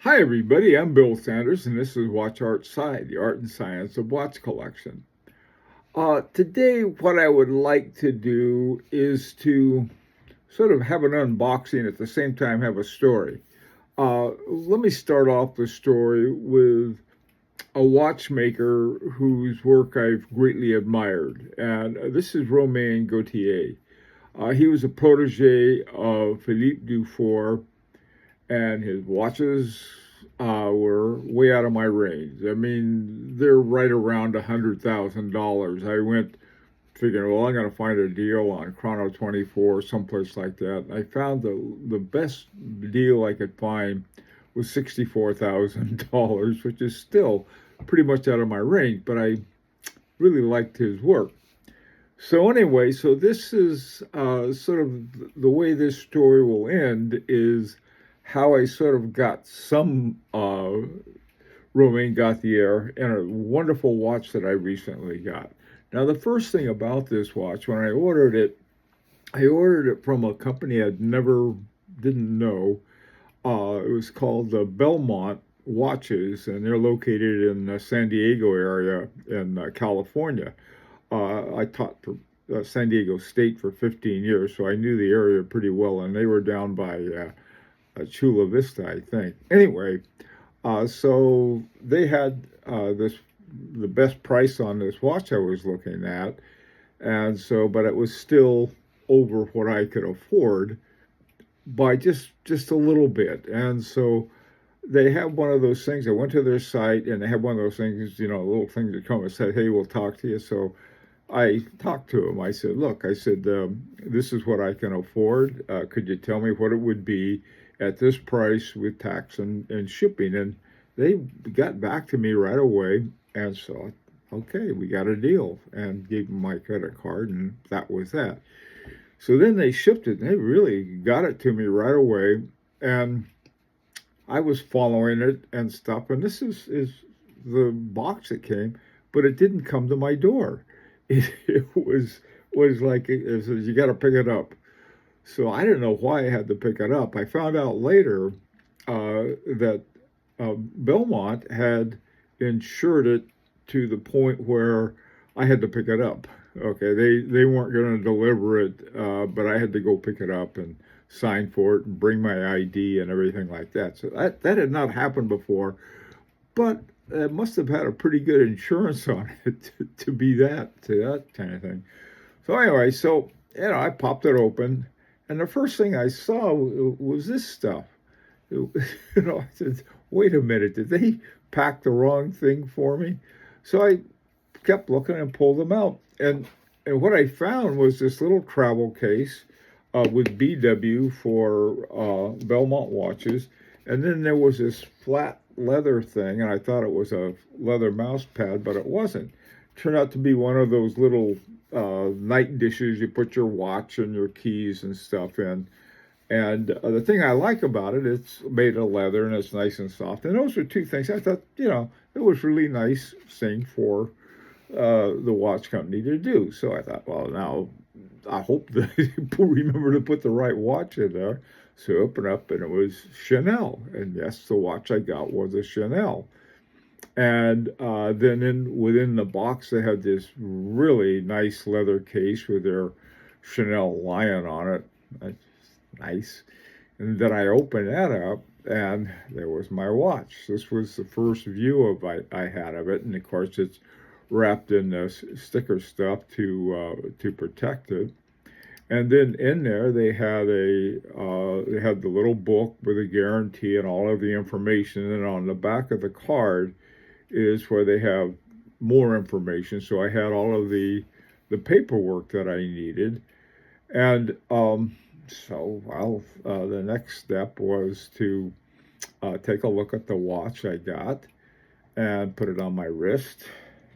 Hi, everybody. I'm Bill Sanders, and this is Watch Art Side, the art and science of watch collection. Today, what I would like to do is to sort of have an unboxing at the same time have a story. Let me start off the story with a watchmaker whose work I've greatly admired, and this is Romain Gauthier. He was a protege of Philippe Dufour, and his watches were way out of my range. I mean, they're right around $100,000. I went figuring, well, I'm going to find a deal on Chrono 24, someplace like that. I found the best deal I could find was $64,000, which is still pretty much out of my range, but I really liked his work. So anyway, so this is sort of the way this story will end is how I sort of got some Romain Gauthier and a wonderful watch that I recently got. Now, the first thing about this watch, when I ordered it from a company I'd never didn't know. It was called the Belmont Watches, and they're located in the San Diego area in California. I taught for San Diego State for 15 years, so I knew the area pretty well, and they were down by Chula Vista, I think. Anyway, so they had the best price on this watch I was looking at, and so but it was still over what I could afford by just a little bit, and so they have one of those things. I went to their site and they have one of those things, little things that come and say, "Hey, we'll talk to you." So I talked to him. I said, "Look," I said, "this is what I can afford. Could you tell me what it would be at this price with tax and shipping?" And they got back to me right away. And so, okay, we got a deal, and gave them my credit card, and that was that. So then they shipped it. And they really got it to me right away, and I was following it and stuff. And this is the box that came, but it didn't come to my door. It was like it says you got to pick it up. So I didn't know why I had to pick it up. I found out later that Belmont had insured it to the point where I had to pick it up. Okay, they weren't going to deliver it, but I had to go pick it up and sign for it and bring my ID and everything like that. So that had not happened before, but it must have had a pretty good insurance on it to be that kind of thing. So anyway, so I popped it open, and the first thing I saw was this stuff. I said, "Wait a minute, did they pack the wrong thing for me?" So I kept looking and pulled them out, and what I found was this little travel case with BW for Belmont watches, and then there was this flat leather thing, and I thought it was a leather mouse pad, but it wasn't. It turned out to be one of those little night dishes you put your watch and your keys and stuff in. And the thing I like about it, it's made of leather and it's nice and soft. And those are two things I thought, it was really nice thing for the watch company to do. So I thought, well, now I hope they remember to put the right watch in there. So I opened up and it was Chanel. And yes, the watch I got was a Chanel. And then within the box, they had this really nice leather case with their Chanel lion on it. That's nice. And then I opened that up, and there was my watch. This was the first view of I had of it, and of course it's wrapped in this sticker stuff to protect it. And then in there they had they had the little book with a guarantee and all of the information. And on the back of the card is where they have more information. So I had all of the paperwork that I needed, and the next step was to take a look at the watch I got and put it on my wrist,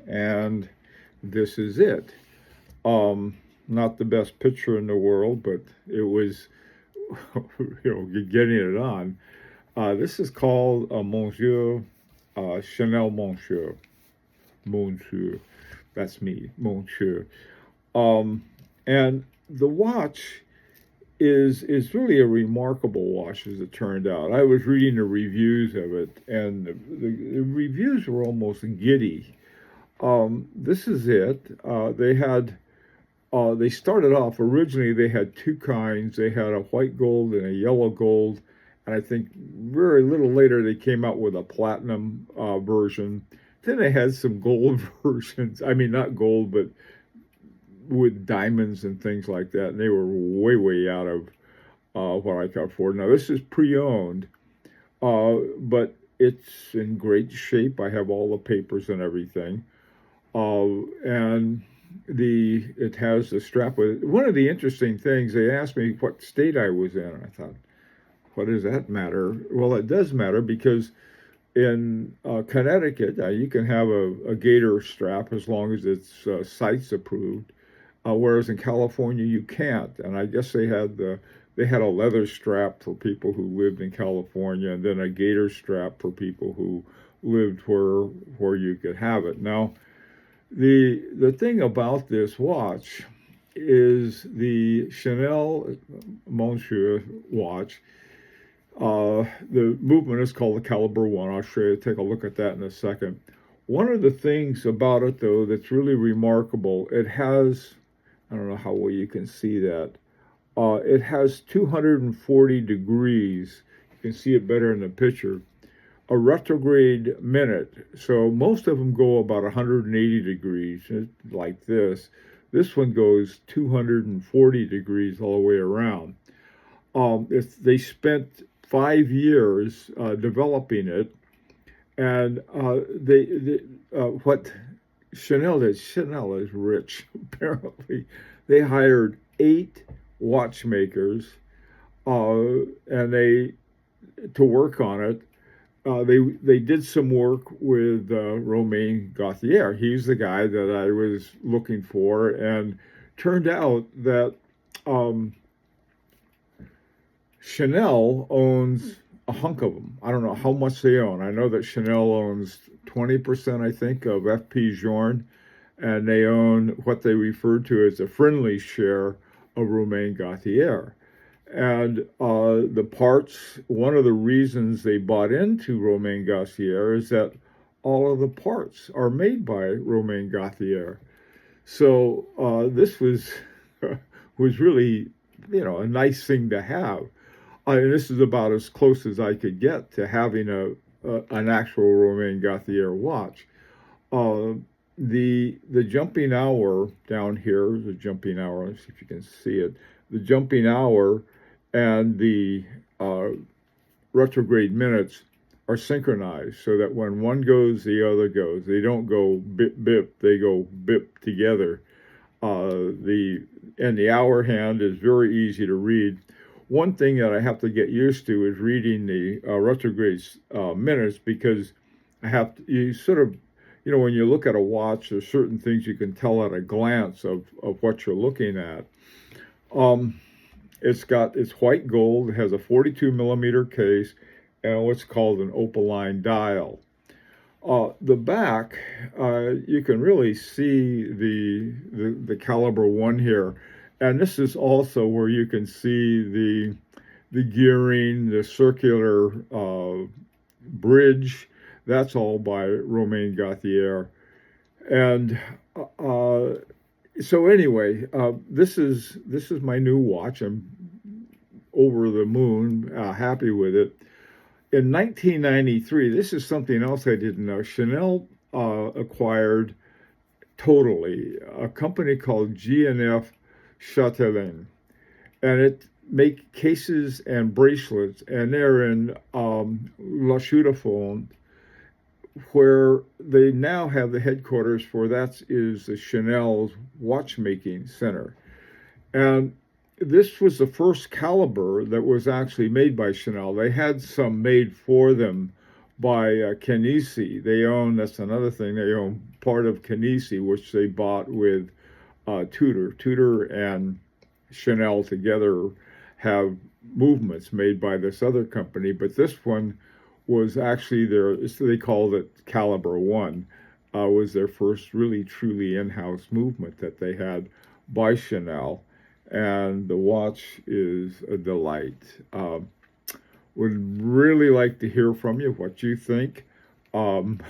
and this is it. Not the best picture in the world, but it was, getting it on. This is called Monsieur, Chanel Monsieur. Monsieur. That's me, Monsieur. And the watch is really a remarkable watch as it turned out. I was reading the reviews of it, and the reviews were almost giddy. This is it. They started off originally. They had two kinds. They had a white gold and a yellow gold, and I think very little later they came out with a platinum version. Then they had some gold versions. I mean, not gold, but with diamonds and things like that. And they were way out of what I could afford. Now this is pre-owned, but it's in great shape. I have all the papers and everything, and it has the strap with it. One of the interesting things, they asked me what state I was in, and I thought, what does that matter? Well, it does matter because in Connecticut, you can have a gator strap as long as it's CITES approved, whereas in California you can't. And I guess they had a leather strap for people who lived in California, and then a gator strap for people who lived where you could have it. Now, the thing about this watch is the Chanel Monsieur watch. The movement is called the Caliber 1. I'll show you, take a look at that in a second. One of the things about it, though, that's really remarkable, it has, I don't know how well you can see that, it has 240 degrees. You can see it better in the picture. A retrograde minute. So most of them go about 180 degrees, like this. This one goes 240 degrees all the way around. They spent 5 years developing it, and what Chanel is rich, apparently. They hired 8 watchmakers, and to work on it. They did some work with Romain Gauthier. He's the guy that I was looking for, and turned out that Chanel owns a hunk of them. I don't know how much they own. I know that Chanel owns 20%, I think, of FP Journe, and they own what they refer to as a friendly share of Romain Gauthier. And the parts, one of the reasons they bought into Romain Gauthier is that all of the parts are made by Romain Gauthier. So this was really, a nice thing to have. And this is about as close as I could get to having an actual Romain Gauthier watch. The jumping hour down here, the jumping hour, let's see if you can see it. The jumping hour and the retrograde minutes are synchronized so that when one goes, the other goes. They don't go bip, bip, they go bip together. The hour hand is very easy to read. One thing that I have to get used to is reading the retrograde minutes, because you sort of, when you look at a watch, there's certain things you can tell at a glance of what you're looking at. It's white gold. It has a 42 millimeter case and what's called an opaline dial. The back, you can really see the Caliber 1 here, and this is also where you can see the gearing, the circular bridge. That's all by Romain Gauthier, and so anyway, this is my new watch. I'm over the moon, happy with it. In 1993, this is something else I didn't know. Chanel acquired totally a company called G&F Chatelain, and it make cases and bracelets, and they're in La Chaux-de-Fonds, where they now have the headquarters for. That is the Chanel's watchmaking center. And this was the first caliber that was actually made by Chanel. They had some made for them by Kenissi. That's another thing, they own part of Kenissi, which they bought with Tudor. Tudor and Chanel together have movements made by this other company, but this one was actually they called it Caliber 1, was their first really truly in-house movement that they had by Chanel. and the watch is a delight. Would really like to hear from you what you think. Um,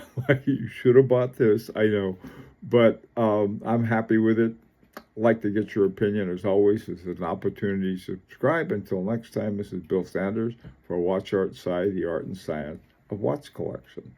you should have bought this, I know, but I'm happy with it. Like to get your opinion as always. This is an opportunity to subscribe. Until next time, this is Bill Sanders for Watch Art Side, the art and science of watch collection.